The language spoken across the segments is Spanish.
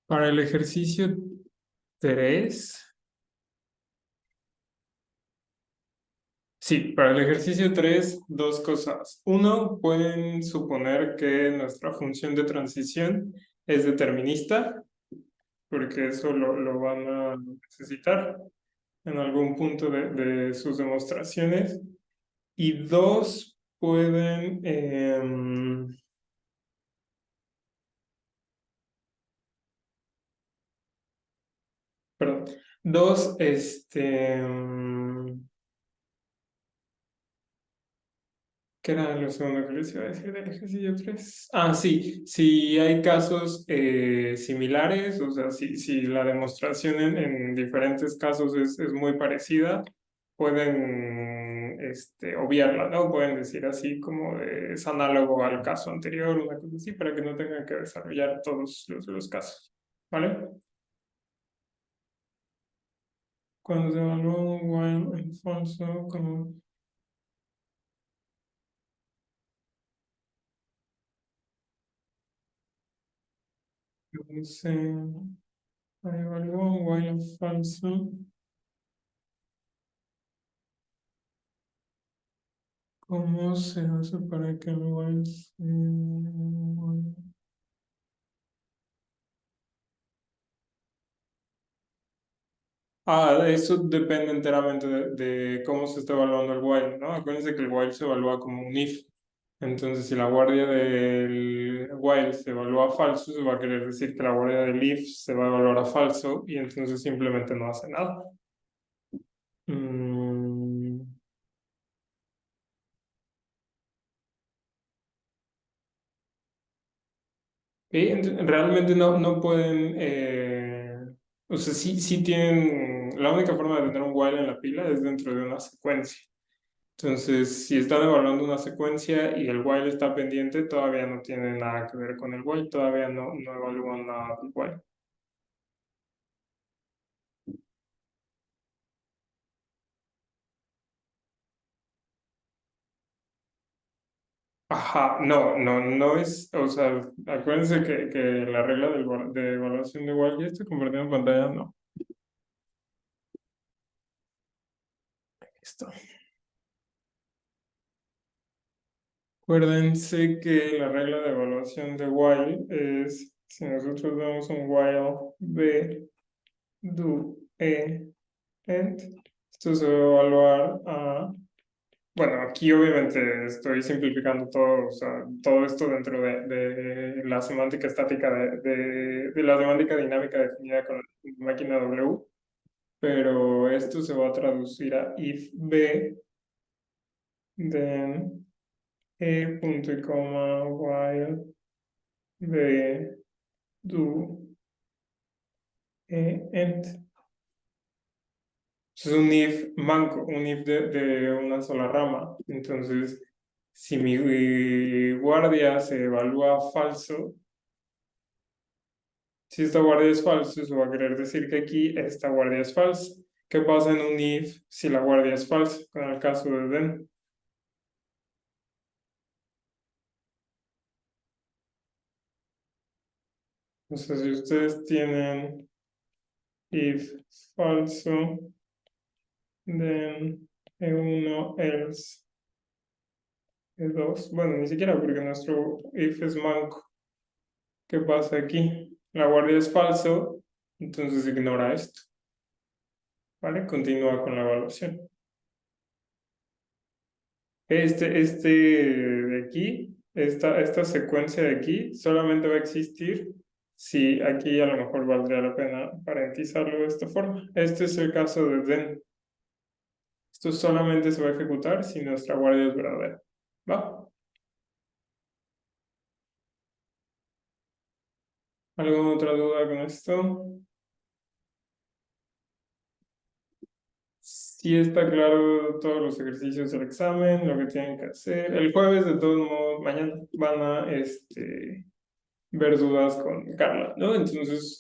Para el ejercicio 3, sí, para el ejercicio 3, dos cosas. Uno, pueden suponer que nuestra función de transición es determinista, porque eso lo van a necesitar en algún punto de sus demostraciones. Y dos, pueden, perdón, dos, ¿qué era lo segundo que les iba a decir del ejercicio 3? Ah, sí, si hay casos similares, o sea, si la demostración en diferentes casos es muy parecida, pueden obviarla, ¿no? Pueden decir así como es análogo al caso anterior, una cosa así, para que no tengan que desarrollar todos los casos, ¿vale? Cuando se evalúa un while en falso, como se evalúa un while en falso. ¿Cómo se hace para que el while Ah, eso depende enteramente de cómo se está evaluando el while, ¿no? Acuérdense que el while se evalúa como un if. Entonces, si la guardia del while se evalúa falso, se va a querer decir que la guardia del if se va a evaluar a falso y entonces simplemente no hace nada. Mm, y realmente no pueden, o sea, sí tienen, la única forma de tener un while en la pila es dentro de una secuencia. Entonces, si están evaluando una secuencia y el while está pendiente, todavía no tiene nada que ver con el while, todavía no evalúan nada del while. Ajá, no es, o sea, acuérdense que la regla de evaluación de while, ya estoy compartiendo en pantalla, no, esto. Acuérdense que la regla de evaluación de while es, si nosotros damos un while b, do, end, esto se va a evaluar a. Bueno, aquí obviamente estoy simplificando todo, o sea, todo esto dentro de la semántica estática, de la semántica dinámica definida con la máquina W, pero esto se va a traducir a if B, then E punto y coma, while B, do, end. Es un if manco, un if de una sola rama. Entonces, si mi guardia se evalúa falso, si esta guardia es falsa, eso va a querer decir que aquí esta guardia es falsa. ¿Qué pasa en un if si la guardia es falsa? Con el caso de then. Entonces, si ustedes tienen if falso, then E1 else E2. Bueno, ni siquiera porque nuestro if es manco. ¿Qué pasa aquí? La guardia es falso, entonces ignora esto. ¿Vale? Continúa con la evaluación. Este de aquí, esta secuencia de aquí, solamente va a existir si aquí a lo mejor valdría la pena parentizarlo de esta forma. Este es el caso de then. Esto solamente se va a ejecutar si nuestra guardia es verdadera. ¿Va? ¿Alguna otra duda con esto? Si está claro todos los ejercicios del examen, lo que tienen que hacer. El jueves, de todos modos, mañana van a ver dudas con Carla, ¿no? Entonces,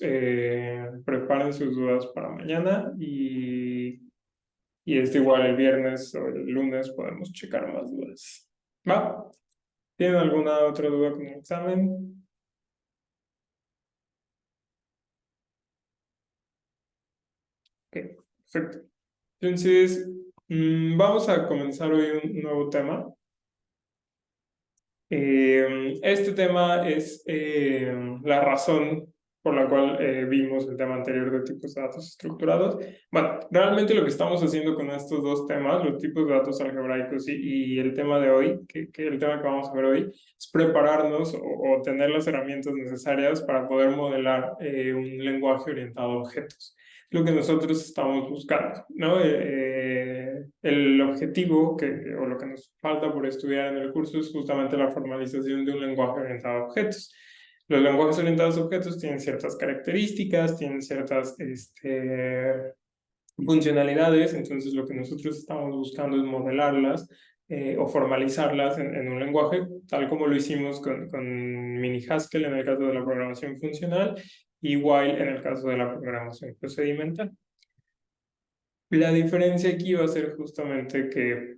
preparen sus dudas para mañana y igual el viernes o el lunes podemos checar más dudas. ¿Va? ¿Tienen alguna otra duda con el examen? Perfecto. Entonces, vamos a comenzar hoy un nuevo tema. Este tema es la razón por la cual vimos el tema anterior de tipos de datos estructurados. Bueno, realmente lo que estamos haciendo con estos dos temas, los tipos de datos algebraicos y el tema de hoy, que el tema que vamos a ver hoy, es prepararnos o tener las herramientas necesarias para poder modelar un lenguaje orientado a objetos. Lo que nosotros estamos buscando, ¿no? El objetivo o lo que nos falta por estudiar en el curso es justamente la formalización de un lenguaje orientado a objetos. Los lenguajes orientados a objetos tienen ciertas características, tienen ciertas funcionalidades, entonces lo que nosotros estamos buscando es modelarlas o formalizarlas en un lenguaje, tal como lo hicimos con Mini Haskell en el caso de la programación funcional y While en el caso de la programación procedimental. La diferencia aquí va a ser justamente que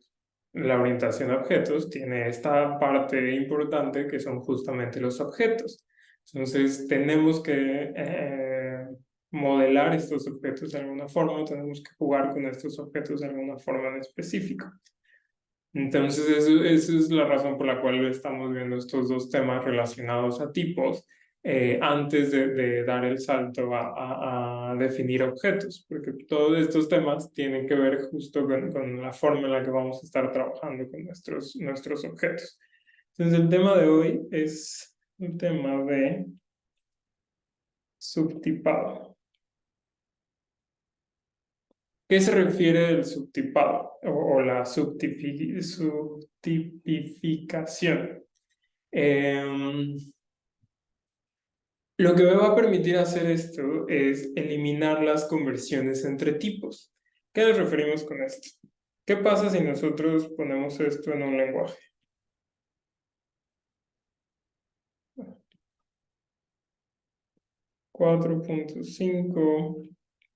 la orientación a objetos tiene esta parte importante que son justamente los objetos. Entonces tenemos que modelar estos objetos de alguna forma, tenemos que jugar con estos objetos de alguna forma en específico. Entonces esa es la razón por la cual estamos viendo estos dos temas relacionados a tipos antes de dar el salto a definir objetos, porque todos estos temas tienen que ver justo con la forma en la que vamos a estar trabajando con nuestros objetos. Entonces el tema de hoy es un tema de subtipado. ¿Qué se refiere el subtipado o la subtipificación? Lo que me va a permitir hacer esto es eliminar las conversiones entre tipos. ¿Qué nos referimos con esto? ¿Qué pasa si nosotros ponemos esto en un lenguaje? 4.5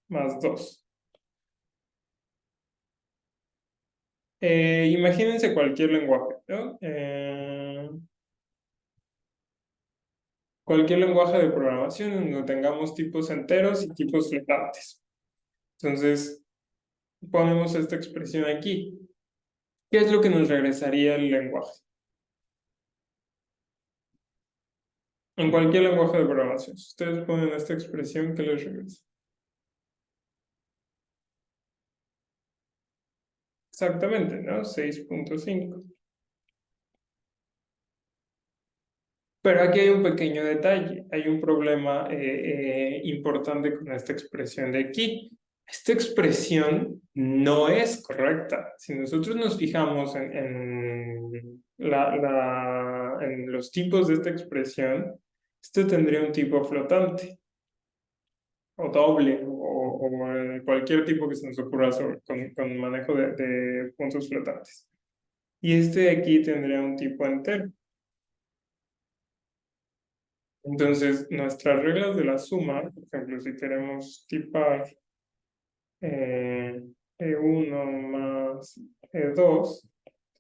más 2. Imagínense cualquier lenguaje, ¿no? Cualquier lenguaje de programación donde tengamos tipos enteros y tipos flotantes. Entonces, ponemos esta expresión aquí. ¿Qué es lo que nos regresaría el lenguaje? En cualquier lenguaje de programación. Si ustedes ponen esta expresión, ¿qué les regresa? Exactamente, ¿no? 6.5. Pero aquí hay un pequeño detalle, hay un problema importante con esta expresión de aquí. Esta expresión no es correcta. Si nosotros nos fijamos en los tipos de esta expresión, esto tendría un tipo flotante, o doble, o cualquier tipo que se nos ocurra con manejo de puntos flotantes. Y este de aquí tendría un tipo entero. Entonces, nuestras reglas de la suma, por ejemplo, si queremos tipar E1 más E2,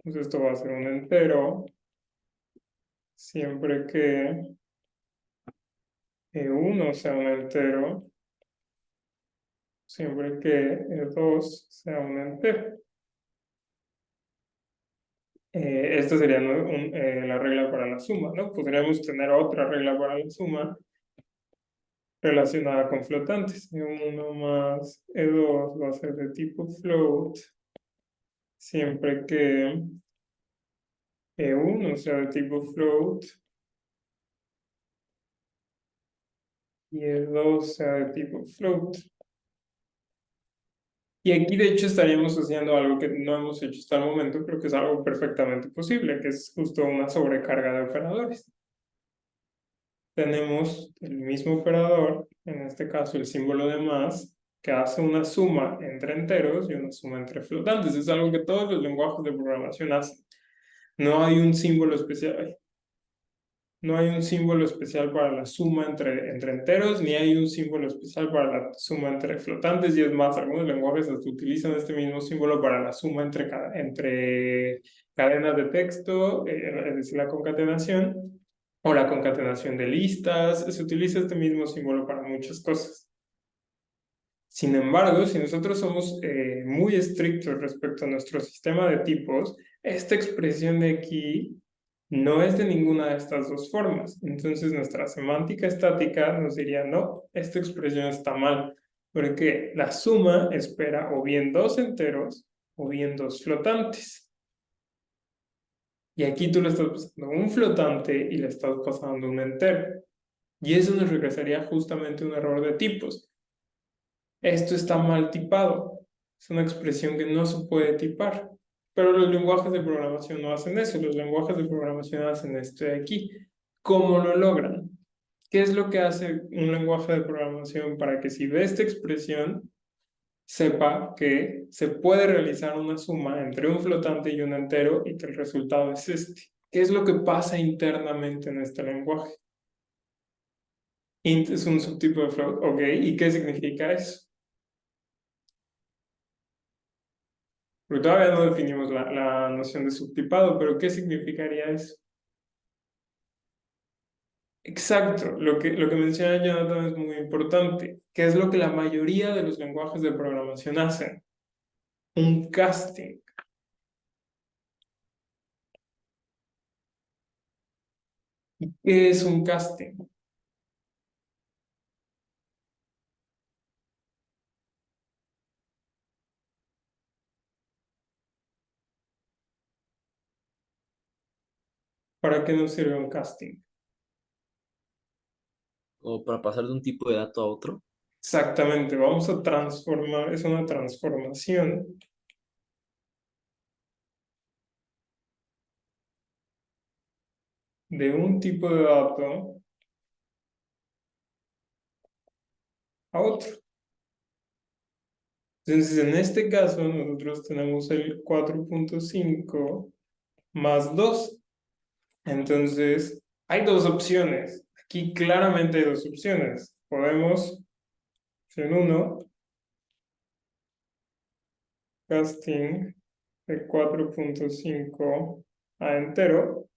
entonces esto va a ser un entero, siempre que E1 sea un entero, siempre que E2 sea un entero. Esta sería la regla para la suma, ¿no? Podríamos tener otra regla para la suma relacionada con flotantes. E1 más E2 va a ser de tipo float, siempre que E1 sea de tipo float y E2 sea de tipo float. Y aquí de hecho estaríamos haciendo algo que no hemos hecho hasta el momento, pero que es algo perfectamente posible, que es justo una sobrecarga de operadores. Tenemos el mismo operador, en este caso el símbolo de más, que hace una suma entre enteros y una suma entre flotantes. Es algo que todos los lenguajes de programación hacen. No hay un símbolo especial. No hay un símbolo especial para la suma entre enteros, ni hay un símbolo especial para la suma entre flotantes, y es más, algunos lenguajes hasta utilizan este mismo símbolo para la suma entre cadenas de texto, es decir, la concatenación, o la concatenación de listas. Se utiliza este mismo símbolo para muchas cosas. Sin embargo, si nosotros somos muy estrictos respecto a nuestro sistema de tipos, esta expresión de aquí no es de ninguna de estas dos formas. Entonces nuestra semántica estática nos diría, no, esta expresión está mal, porque la suma espera o bien dos enteros o bien dos flotantes. Y aquí tú le estás pasando un flotante y le estás pasando un entero. Y eso nos regresaría justamente a un error de tipos. Esto está mal tipado. Es una expresión que no se puede tipar. Pero los lenguajes de programación no hacen eso. Los lenguajes de programación hacen esto de aquí. ¿Cómo lo logran? ¿Qué es lo que hace un lenguaje de programación para que si ve esta expresión, sepa que se puede realizar una suma entre un flotante y un entero y que el resultado es este? ¿Qué es lo que pasa internamente en este lenguaje? Int es un subtipo de float, ok, ¿y qué significa eso? Porque todavía no definimos la noción de subtipado, pero ¿qué significaría eso? Exacto, lo que menciona Jonathan es muy importante, que es lo que la mayoría de los lenguajes de programación hacen, un casting. ¿Qué es un casting? ¿Para qué nos sirve un casting? O para pasar de un tipo de dato a otro. Exactamente, vamos a transformar, es una transformación de un tipo de dato a otro. Entonces, en este caso, nosotros tenemos el 4.5 más 2. Entonces, hay dos opciones. Aquí claramente hay dos opciones. Podemos, opción 1, casting de 4.5 a entero.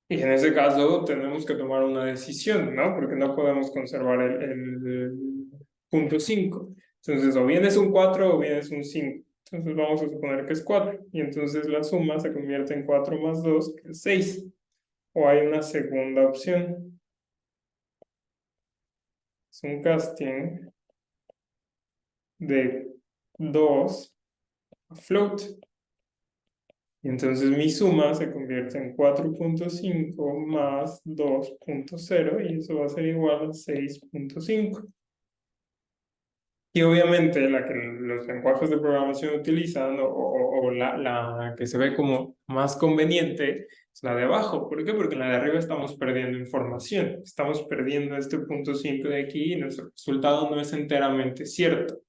Y en ese caso tenemos que tomar una decisión, ¿no? Porque no podemos conservar el punto 5. Entonces, o bien es un 4 o bien es un 5. Entonces, vamos a suponer que es 4. Y entonces la suma se convierte en 4 más 2, que es 6. O hay una segunda opción. Es un casting de 2 a float. Y entonces mi suma se convierte en 4.5 más 2.0 y eso va a ser igual a 6.5. Y obviamente la que los lenguajes de programación utilizan o la que se ve como más conveniente es la de abajo. ¿Por qué? Porque en la de arriba estamos perdiendo información. Estamos perdiendo este punto 5 de aquí y nuestro resultado no es enteramente cierto.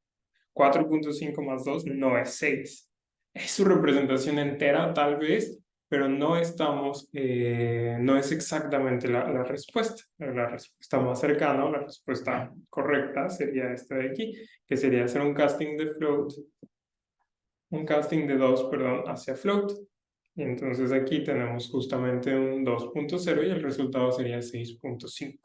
4.5 más 2 no es 6. Es su representación entera, tal vez, pero no estamos, no es exactamente la respuesta. La respuesta más cercana o la respuesta correcta sería esta de aquí, que sería hacer un casting de float, un casting de 2, perdón, hacia float. Y entonces aquí tenemos justamente un 2.0 y el resultado sería 6.5.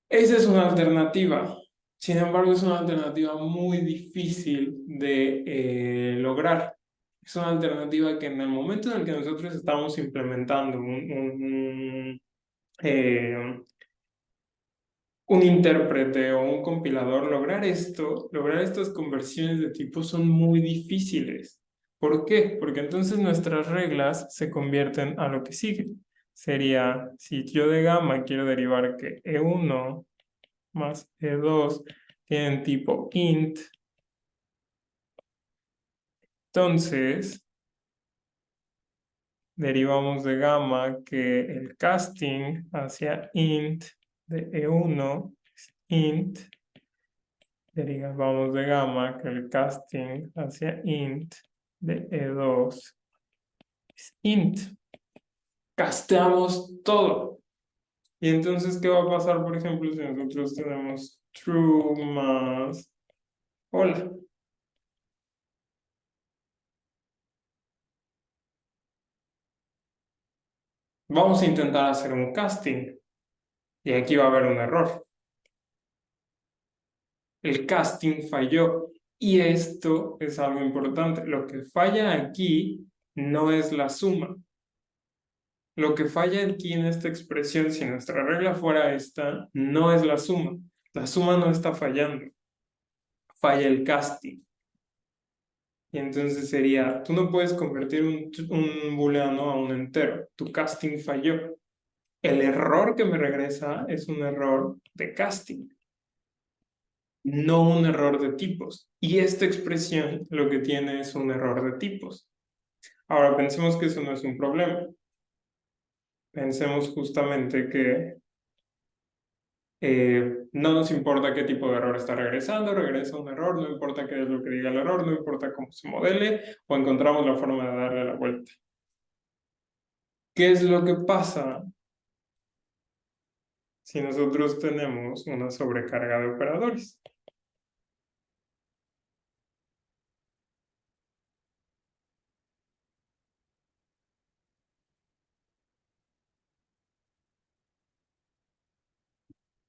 Esa es una alternativa. Sin embargo, es una alternativa muy difícil de lograr. Es una alternativa que en el momento en el que nosotros estamos implementando eh, un intérprete o un compilador, lograr estas conversiones de tipo son muy difíciles. ¿Por qué? Porque entonces nuestras reglas se convierten a lo que sigue. Sería, si yo de gamma quiero derivar que E1 más E2 tienen tipo int, entonces derivamos de gamma que el casting hacia int de E1 es int, derivamos de gamma que el casting hacia int de E2 es int. Casteamos todo. Y entonces, ¿qué va a pasar, por ejemplo, si nosotros tenemos true más hola? Vamos a intentar hacer un casting y aquí va a haber un error. El casting falló. Y esto es algo importante. Lo que falla aquí no es la suma. Lo que falla aquí en esta expresión, si nuestra regla fuera esta, no es la suma. La suma no está fallando. Falla el casting. Y entonces sería, tú no puedes convertir un booleano a un entero. Tu casting falló. El error que me regresa es un error de casting, no un error de tipos. Y esta expresión lo que tiene es un error de tipos. Ahora pensemos que eso no es un problema. Pensemos justamente que no nos importa qué tipo de error está regresando, regresa un error, no importa qué es lo que diga el error, no importa cómo se modele, o encontramos la forma de darle la vuelta. ¿Qué es lo que pasa si nosotros tenemos una sobrecarga de operadores?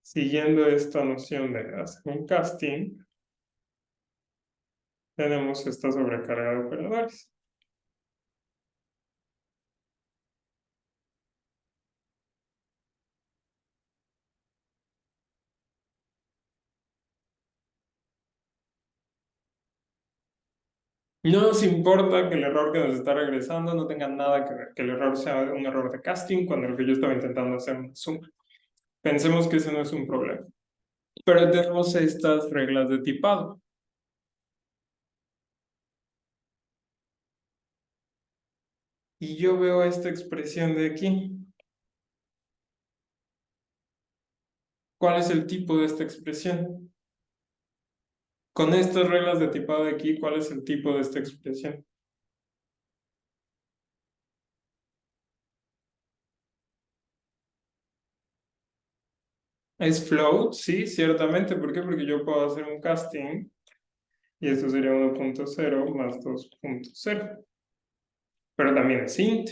Siguiendo esta noción de hacer un casting, tenemos esta sobrecarga de operadores. No nos importa que el error que nos está regresando no tenga nada que ver, que el error sea un error de casting cuando lo que yo estaba intentando hacer una suma. Pensemos que ese no es un problema. Pero tenemos estas reglas de tipado. Y yo veo esta expresión de aquí. ¿Cuál es el tipo de esta expresión? Con estas reglas de tipado de aquí, ¿cuál es el tipo de esta expresión? Es float, sí, ciertamente. ¿Por qué? Porque yo puedo hacer un casting y esto sería 1.0 más 2.0. Pero también es int,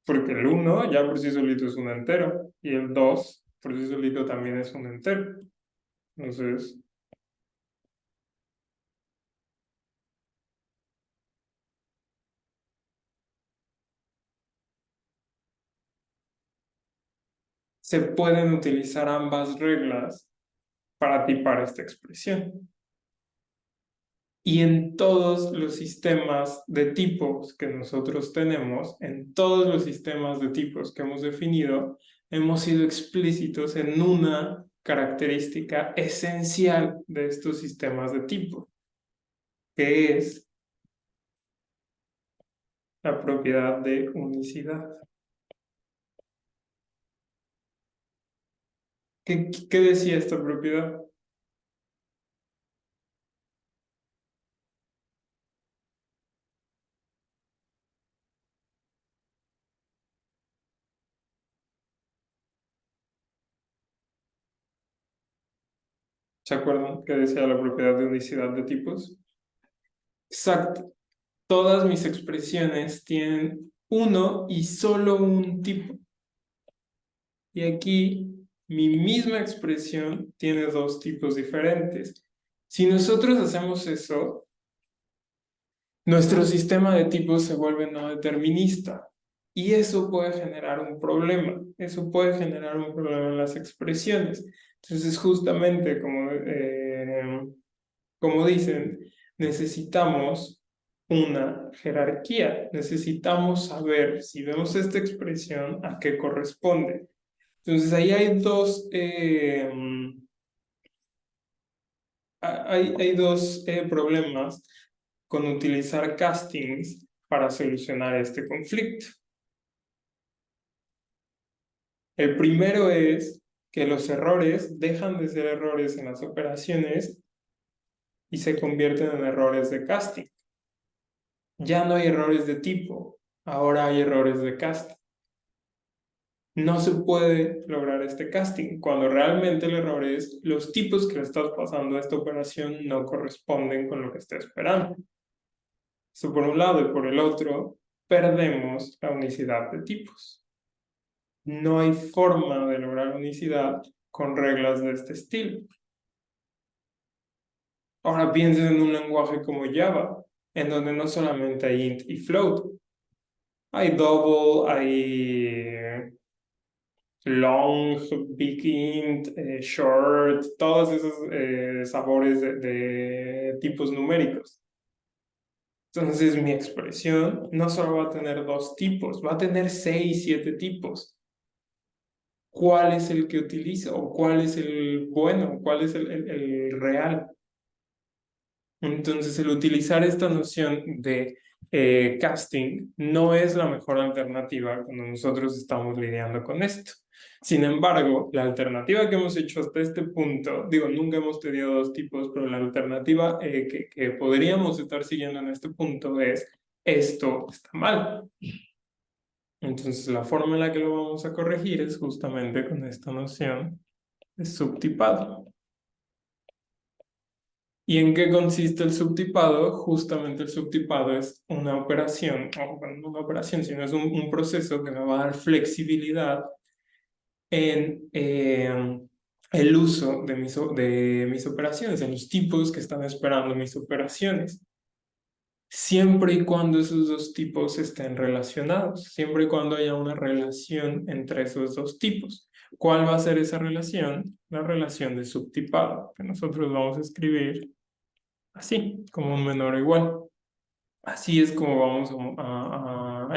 porque el 1 ya por sí solito es un entero y el 2 por sí solito también es un entero. Entonces, se pueden utilizar ambas reglas para tipar esta expresión. Y en todos los sistemas de tipos que nosotros tenemos, en todos los sistemas de tipos que hemos definido, hemos sido explícitos en una característica esencial de estos sistemas de tipo, que es la propiedad de unicidad. ¿Qué decía esta propiedad? ¿Se acuerdan qué decía la propiedad de unicidad de tipos? Exacto. Todas mis expresiones tienen uno y solo un tipo. Y aquí mi misma expresión tiene dos tipos diferentes. Si nosotros hacemos eso, nuestro sistema de tipos se vuelve no determinista. Y eso puede generar un problema. Eso puede generar un problema en las expresiones. Entonces, justamente como dicen, necesitamos una jerarquía. Necesitamos saber, si vemos esta expresión, a qué corresponde. Entonces ahí hay dos problemas con utilizar castings para solucionar este conflicto. El primero es que los errores dejan de ser errores en las operaciones y se convierten en errores de casting. Ya no hay errores de tipo, ahora hay errores de casting. No se puede lograr este casting cuando realmente el error es los tipos que le estás pasando a esta operación no corresponden con lo que está esperando. Eso por un lado y por el otro, perdemos la unicidad de tipos. No hay forma de lograr unicidad con reglas de este estilo. Ahora piensen en un lenguaje como Java, en donde no solamente hay int y float, hay double, hay long, big int, short, todos esos sabores de tipos numéricos. Entonces mi expresión no solo va a tener dos tipos, va a tener 6, 7 tipos. ¿Cuál es el que utilizo? ¿O cuál es el bueno? ¿Cuál es el real? Entonces, el utilizar esta noción de casting no es la mejor alternativa cuando nosotros estamos lidiando con esto. Sin embargo, la alternativa que hemos hecho hasta este punto, digo, nunca hemos tenido dos tipos, pero la alternativa que podríamos estar siguiendo en este punto es esto está mal. Entonces, la forma en la que lo vamos a corregir es justamente con esta noción de subtipado. ¿Y en qué consiste el subtipado? Justamente el subtipado es una operación, o bueno, no una operación, sino es un proceso que me va a dar flexibilidad en el uso de mis operaciones, en los tipos que están esperando mis operaciones, siempre y cuando esos dos tipos estén relacionados, siempre y cuando haya una relación entre esos dos tipos. ¿Cuál va a ser esa relación? La relación de subtipado, que nosotros vamos a escribir así, como un menor o igual. Así es como vamos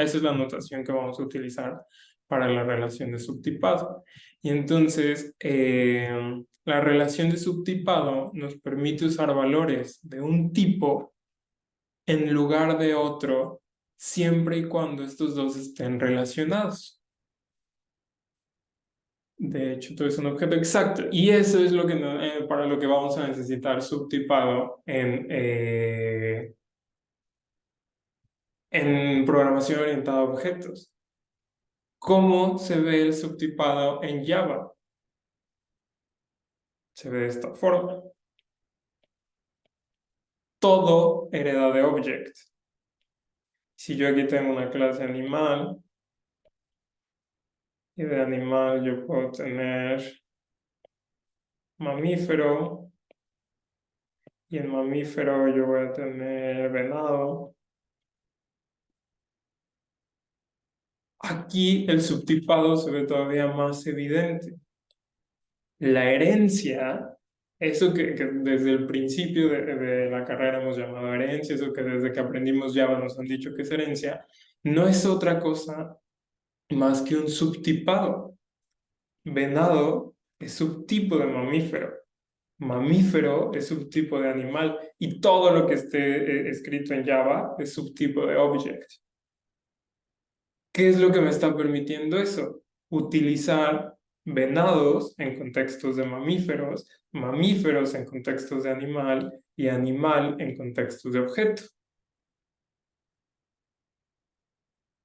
esa es la notación que vamos a utilizar para la relación de subtipado. Y entonces, la relación de subtipado nos permite usar valores de un tipo en lugar de otro, siempre y cuando estos dos estén relacionados. De hecho, todo es un objeto exacto. Y eso es lo que para lo que vamos a necesitar subtipado en programación orientada a objetos. ¿Cómo se ve el subtipado en Java? Se ve de esta forma. Todo hereda de object. Si yo aquí tengo una clase animal, y de animal yo puedo tener mamífero, y en mamífero yo voy a tener venado. Aquí el subtipado se ve todavía más evidente. La herencia, eso que desde el principio de la carrera hemos llamado herencia, eso que desde que aprendimos Java nos han dicho que es herencia, no es otra cosa más que un subtipado. Venado es subtipo de mamífero. Mamífero es subtipo de animal y todo lo que esté escrito en Java es subtipo de object. ¿Qué es lo que me está permitiendo eso? Utilizar venados en contextos de mamíferos, mamíferos en contextos de animal y animal en contextos de objeto,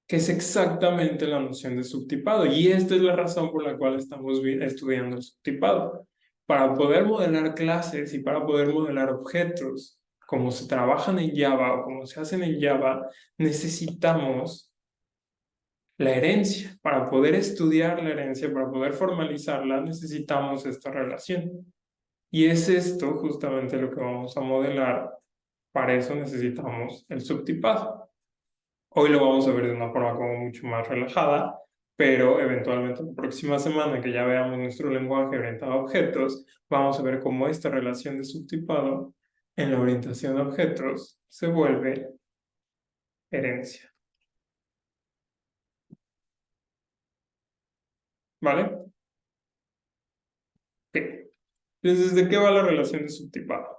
que es exactamente la noción de subtipado. Y esta es la razón por la cual estamos estudiando el subtipado. Para poder modelar clases y para poder modelar objetos, como se trabajan en Java o como se hacen en Java, necesitamos la herencia. Para poder estudiar la herencia, para poder formalizarla, necesitamos esta relación. Y es esto justamente lo que vamos a modelar. Para eso necesitamos el subtipado. Hoy lo vamos a ver de una forma como mucho más relajada, pero eventualmente la próxima semana que ya veamos nuestro lenguaje orientado a objetos, vamos a ver cómo esta relación de subtipado en la orientación a objetos se vuelve herencia. ¿Vale? Ok. Entonces, ¿de qué va la relación de subtipado?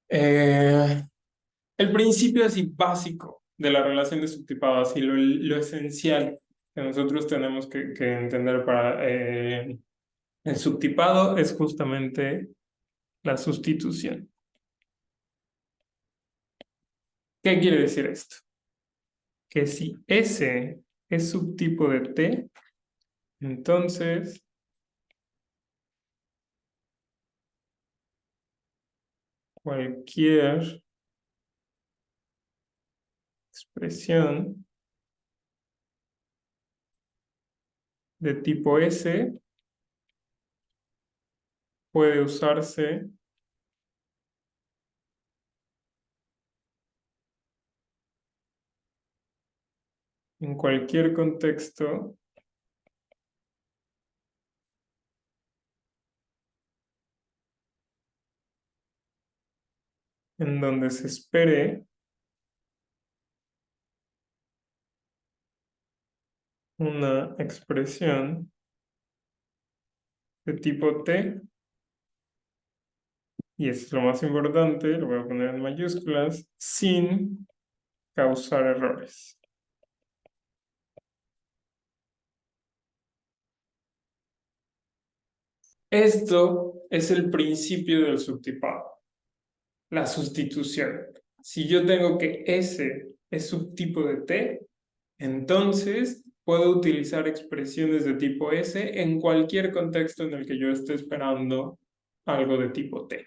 Eh, el principio así básico de la relación de subtipado, así lo esencial que nosotros tenemos que entender para el subtipado es justamente la sustitución. ¿Qué quiere decir esto? Que si S es subtipo de T, entonces cualquier expresión de tipo S puede usarse en cualquier contexto en donde se espere una expresión de tipo T, y eso es lo más importante, lo voy a poner en mayúsculas, sin causar errores. Esto es el principio del subtipado, la sustitución. Si yo tengo que S es subtipo de T, entonces puedo utilizar expresiones de tipo S en cualquier contexto en el que yo esté esperando algo de tipo T.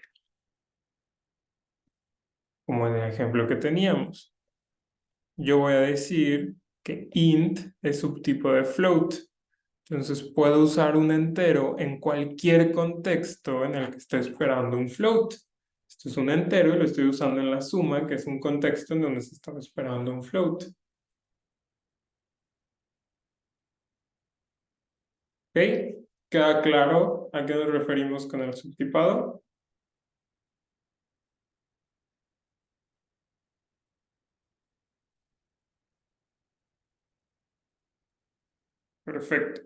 Como en el ejemplo que teníamos. Yo voy a decir que int es subtipo de float. Entonces puedo usar un entero en cualquier contexto en el que esté esperando un float. Esto es un entero y lo estoy usando en la suma, que es un contexto en donde se estaba esperando un float. ¿Ok? ¿Queda claro a qué nos referimos con el subtipado? Perfecto.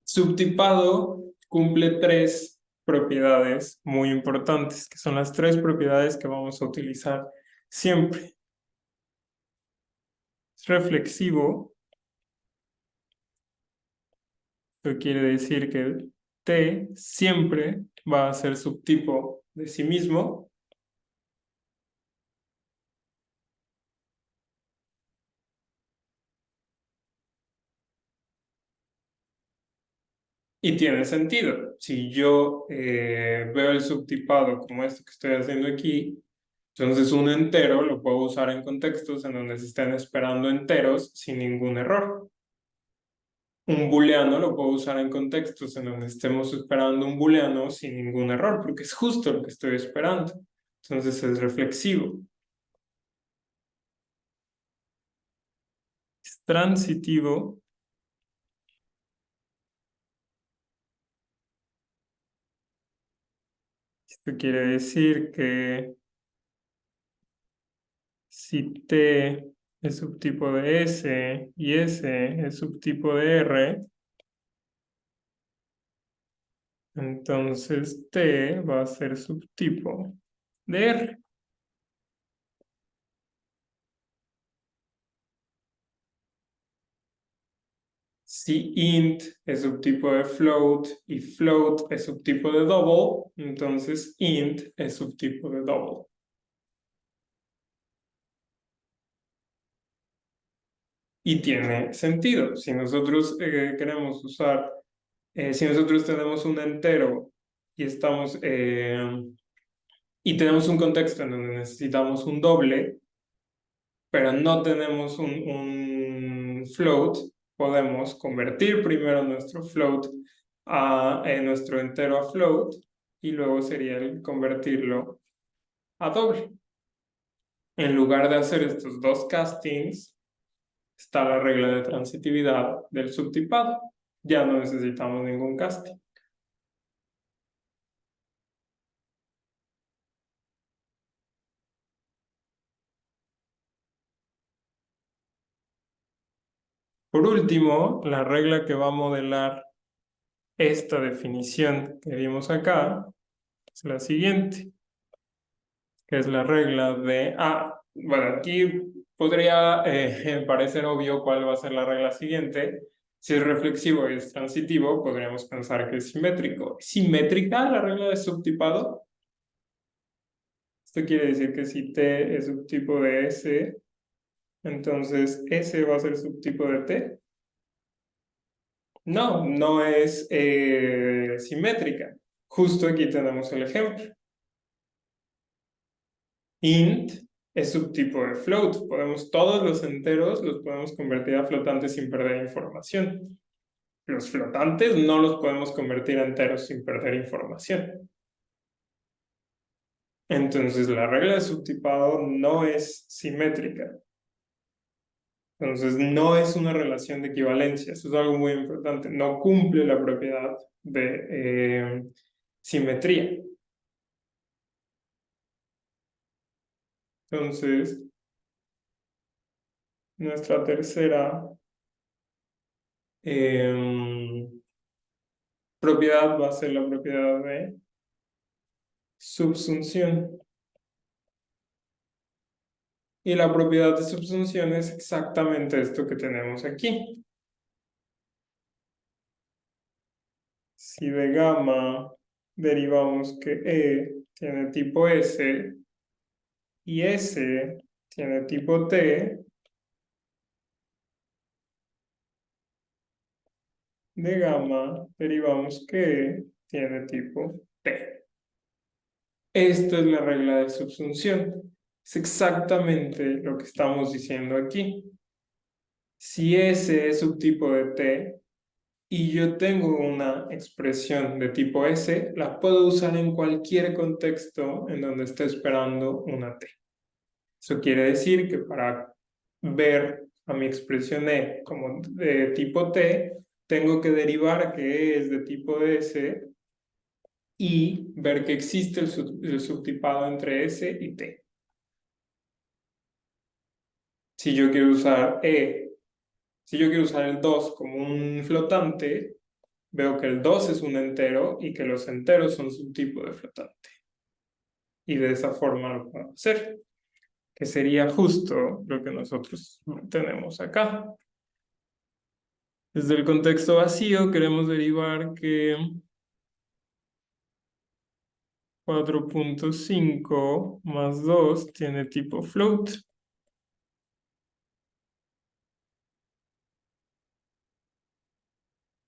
Subtipado cumple tres propiedades muy importantes, que son las tres propiedades que vamos a utilizar siempre. Es reflexivo. Esto quiere decir que el T siempre va a ser subtipo de sí mismo. Y tiene sentido. Si yo veo el subtipado como esto que estoy haciendo aquí, entonces un entero lo puedo usar en contextos en donde se estén esperando enteros sin ningún error. Un booleano lo puedo usar en contextos en donde estemos esperando un booleano sin ningún error, porque es justo lo que estoy esperando. Entonces es reflexivo. Es transitivo. Esto quiere decir que si T es subtipo de S y S es subtipo de R, entonces T va a ser subtipo de R. Si int es subtipo de float y float es subtipo de double, entonces int es subtipo de double. Y tiene sentido. Si nosotros queremos usar, si nosotros tenemos un entero y estamos y tenemos un contexto en donde necesitamos un doble, pero no tenemos un float, podemos convertir primero nuestro float nuestro entero a float y luego sería el convertirlo a doble. En lugar de hacer estos dos castings, está la regla de transitividad del subtipado. Ya no necesitamos ningún casting. Por último, la regla que va a modelar esta definición que vimos acá es la siguiente, que es la regla de... bueno, aquí podría parecer obvio cuál va a ser la regla siguiente. Si es reflexivo y es transitivo, podríamos pensar que es simétrico. ¿Simétrica la regla de subtipado? Esto quiere decir que si T es subtipo de S, entonces S va a ser subtipo de T. No, no es simétrica. Justo aquí tenemos el ejemplo. Int es subtipo de float. Todos los enteros los podemos convertir a flotantes sin perder información. los flotantes no los podemos convertir a enteros sin perder información. Entonces la regla de subtipado no es simétrica. Entonces no es una relación de equivalencia. Eso es algo muy importante. No cumple la propiedad de simetría. Entonces, nuestra tercera propiedad va a ser la propiedad de subsunción. Y la propiedad de subsunción es exactamente esto que tenemos aquí. Si de gamma derivamos que E tiene tipo S y S tiene tipo T, de gamma derivamos que E tiene tipo T. Esta es la regla de subsunción. Es exactamente lo que estamos diciendo aquí. Si S es subtipo de T y yo tengo una expresión de tipo S, la puedo usar en cualquier contexto en donde esté esperando una T. Eso quiere decir que para ver a mi expresión E como de tipo T, tengo que derivar que E es de tipo S y ver que existe el subtipado entre S y T. Si yo quiero usar si yo quiero usar el 2 como un flotante, veo que el 2 es un entero y que los enteros son subtipo de flotante. Y de esa forma lo podemos hacer, que sería justo lo que nosotros tenemos acá. Desde el contexto vacío queremos derivar que 4.5 más 2 tiene tipo float.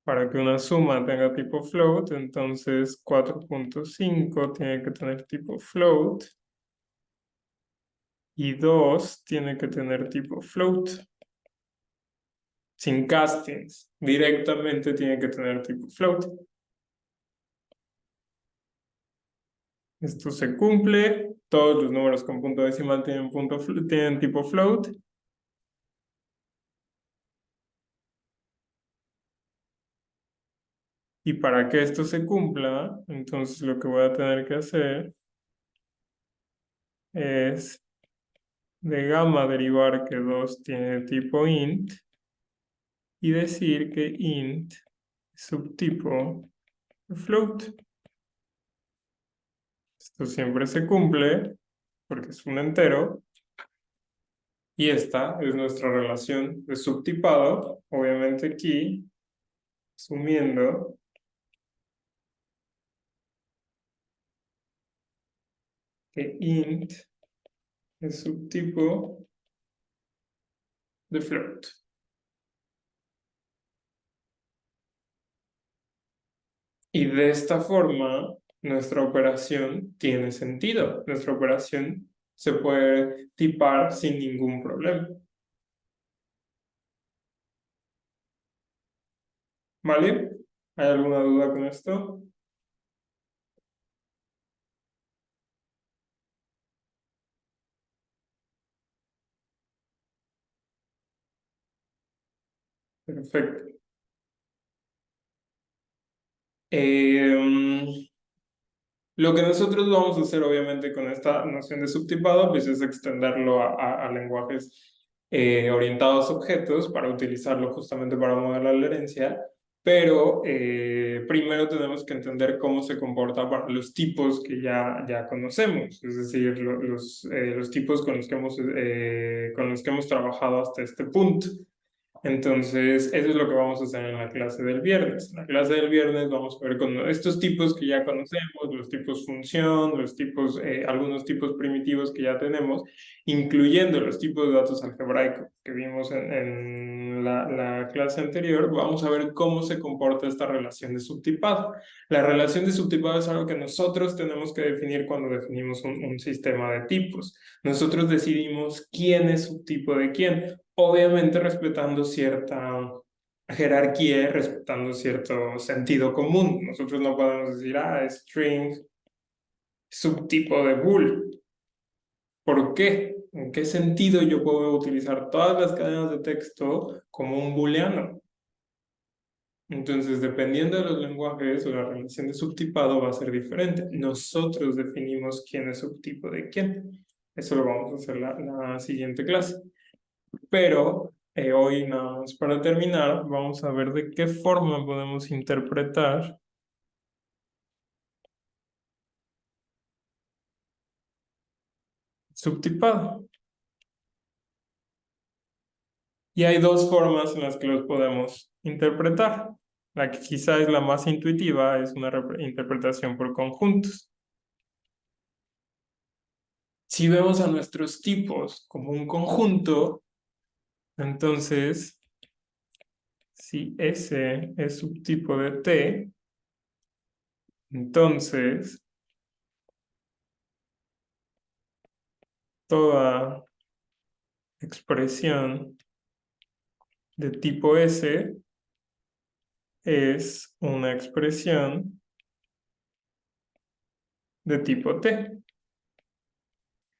Para que una suma tenga tipo float, entonces 4.5 tiene que tener tipo float y 2 tiene que tener tipo float. Sin castings, directamente tiene que tener tipo float. Esto se cumple, todos los números con punto decimal tienen tipo float. Y para que esto se cumpla, entonces lo que voy a tener que hacer es de gamma derivar que 2 tiene tipo int y decir que int es subtipo de float. Esto siempre se cumple porque es un entero. Y esta es nuestra relación de subtipado, obviamente aquí, asumiendo que int es subtipo de float. Y de esta forma, nuestra operación tiene sentido. Nuestra operación se puede tipar sin ningún problema. ¿Vale? ¿Hay alguna duda con esto? Perfecto. Lo que nosotros vamos a hacer, obviamente, con esta noción de subtipado, pues es extenderlo a lenguajes orientados a objetos para utilizarlo justamente para modelar la herencia, pero primero tenemos que entender cómo se comporta para los tipos que ya conocemos, es decir, los tipos con los que hemos trabajado hasta este punto. Entonces, eso es lo que vamos a hacer en la clase del viernes. En la clase del viernes vamos a ver con estos tipos que ya conocemos, los tipos función, los tipos, algunos tipos primitivos que ya tenemos, incluyendo los tipos de datos algebraicos que vimos en la clase anterior. Vamos a ver cómo se comporta esta relación de subtipado. La relación de subtipado es algo que nosotros tenemos que definir cuando definimos un sistema de tipos. Nosotros decidimos quién es subtipo de quién, obviamente respetando jerarquía respetando cierto sentido común. Nosotros no podemos decir, string subtipo de bool. ¿Por qué? ¿En qué sentido yo puedo utilizar todas las cadenas de texto como un booleano? Entonces, dependiendo de los lenguajes, la relación de subtipado va a ser diferente. Nosotros definimos quién es subtipo de quién. Eso lo vamos a hacer la siguiente clase. Pero hoy, nada más para terminar, vamos a ver de qué forma podemos interpretar subtipado. Y hay dos formas en las que los podemos interpretar. La que quizá es la más intuitiva es una interpretación por conjuntos. Si vemos a nuestros tipos como un conjunto, entonces, si S es subtipo de T, entonces toda expresión de tipo S es una expresión de tipo T.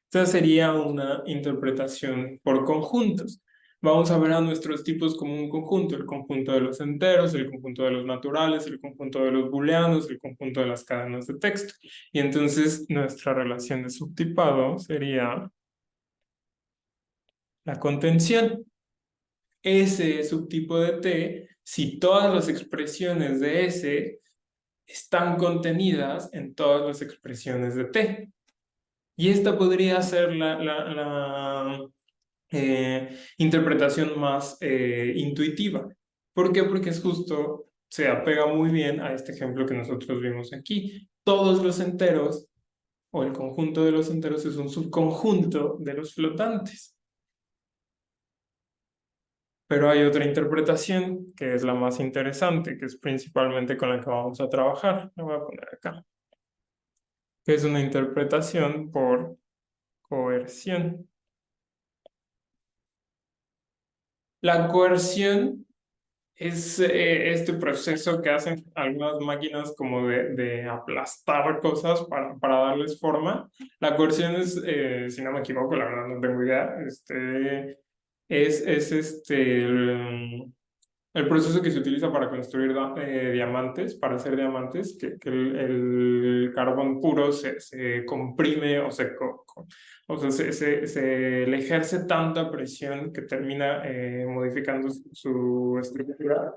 Esta sería una interpretación por conjuntos. Vamos a ver a nuestros tipos como un conjunto, el conjunto de los enteros, el conjunto de los naturales, el conjunto de los booleanos, el conjunto de las cadenas de texto. Y entonces nuestra relación de subtipado sería la contención. S es subtipo de T si todas las expresiones de S están contenidas en todas las expresiones de T. Y esta podría ser la interpretación más intuitiva. ¿Por qué? Porque es justo, se apega muy bien a este ejemplo que nosotros vimos aquí. Todos los enteros o el conjunto de los enteros es un subconjunto de los flotantes. Pero hay otra interpretación que es la más interesante, que es principalmente con la que vamos a trabajar. La voy a poner acá. Que es una interpretación por coerción. La coerción es este proceso que hacen algunas máquinas como de aplastar cosas para darles forma. La coerción es, si no me equivoco, la verdad no tengo idea, el proceso que se utiliza para construir diamantes, para hacer diamantes, que el carbón puro se comprime o o sea, se le ejerce tanta presión que termina modificando su estructura.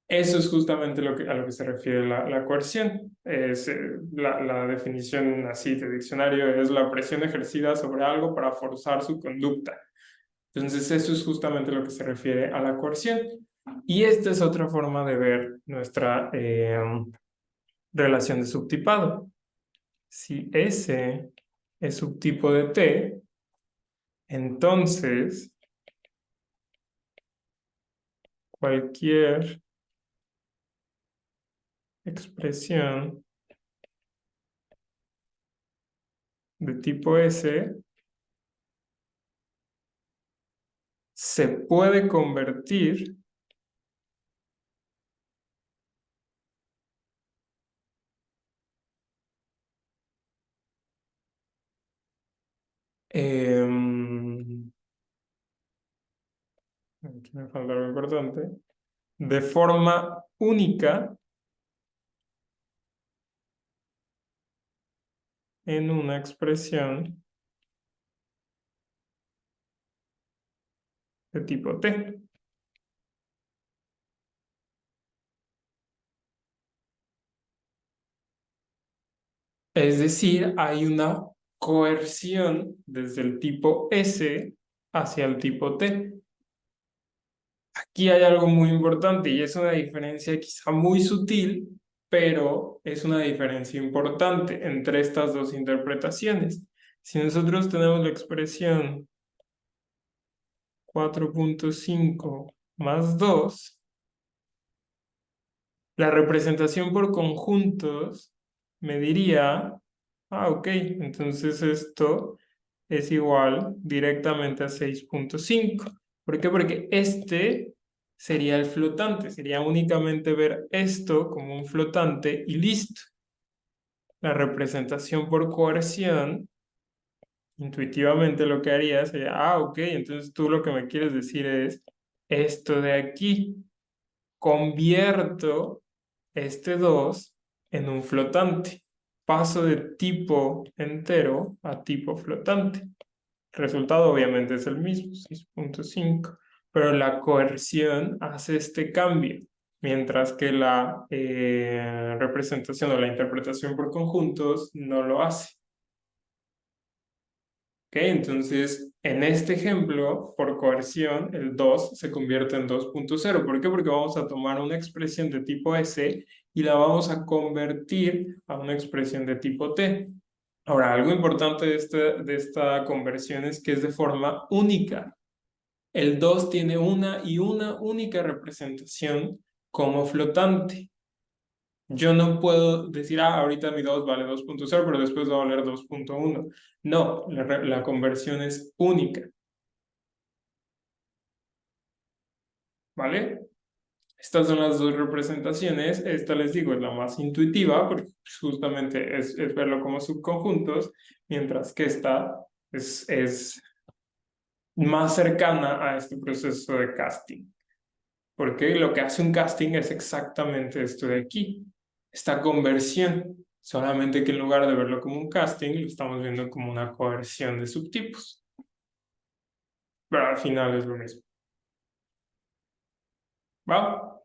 Eso es justamente a lo que se refiere la coerción. La definición así de diccionario es la presión ejercida sobre algo para forzar su conducta. Entonces, eso es justamente lo que se refiere a la coerción. Y esta es otra forma de ver nuestra relación de subtipado. Si S es subtipo de T, entonces cualquier expresión de tipo S se puede convertir aquí me falta algo importante, de forma única en una expresión de tipo T. Es decir, hay una coerción desde el tipo S hacia el tipo T. Aquí hay algo muy importante y es una diferencia quizá muy sutil, pero es una diferencia importante entre estas dos interpretaciones. Si nosotros tenemos la expresión 4.5 más 2, la representación por conjuntos me diría, ok, entonces esto es igual directamente a 6.5. ¿Por qué? Porque este sería el flotante. Sería únicamente ver esto como un flotante y listo. La representación por coerción, intuitivamente lo que haría sería, ok, entonces tú lo que me quieres decir es esto de aquí. Convierto este 2 en un flotante. Paso de tipo entero a tipo flotante. El resultado obviamente es el mismo, 6.5, pero la coerción hace este cambio, mientras que la representación o la interpretación por conjuntos no lo hace. ¿Ok? Entonces, en este ejemplo, por coerción, el 2 se convierte en 2.0. ¿Por qué? Porque vamos a tomar una expresión de tipo S y la vamos a convertir a una expresión de tipo T. Ahora, algo importante de esta conversión es que es de forma única. El 2 tiene una y una única representación como flotante. Yo no puedo decir, ahorita mi 2 vale 2.0, pero después va a valer 2.1. No, la conversión es única, ¿vale? Estas son las dos representaciones. Esta les digo es la más intuitiva, porque justamente es verlo como subconjuntos, mientras que esta es más cercana a este proceso de casting. Porque lo que hace un casting es exactamente esto de aquí, esta conversión. Solamente que en lugar de verlo como un casting, lo estamos viendo como una coerción de subtipos. Pero al final es lo mismo. ¿Va?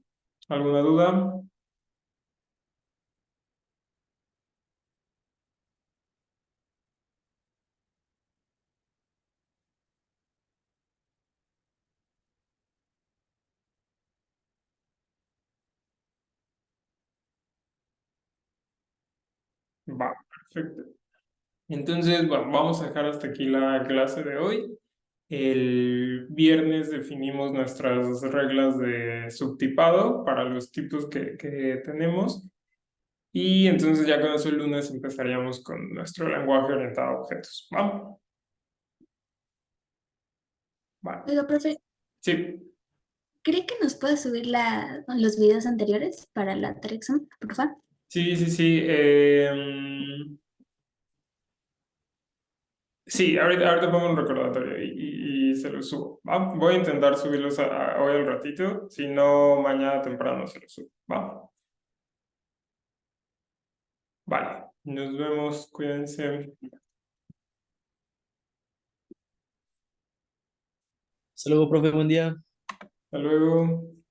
¿Alguna duda? Va, perfecto. Entonces, bueno, vamos a dejar hasta aquí la clase de hoy. El viernes definimos nuestras reglas de subtipado para los tipos que tenemos. Y entonces ya con eso el lunes empezaríamos con nuestro lenguaje orientado a objetos. ¿Va? Vale. Oiga, profe, Sí, ¿cree que nos puede subir los videos anteriores para la tarea examen, por favor? sí. Sí, ahorita pongo un recordatorio y se los subo. ¿Va? Voy a intentar subirlos hoy al ratito. Si no, mañana temprano se los subo. ¿Va? Vale. Nos vemos. Cuídense. Hasta luego, profe, buen día. Hasta luego.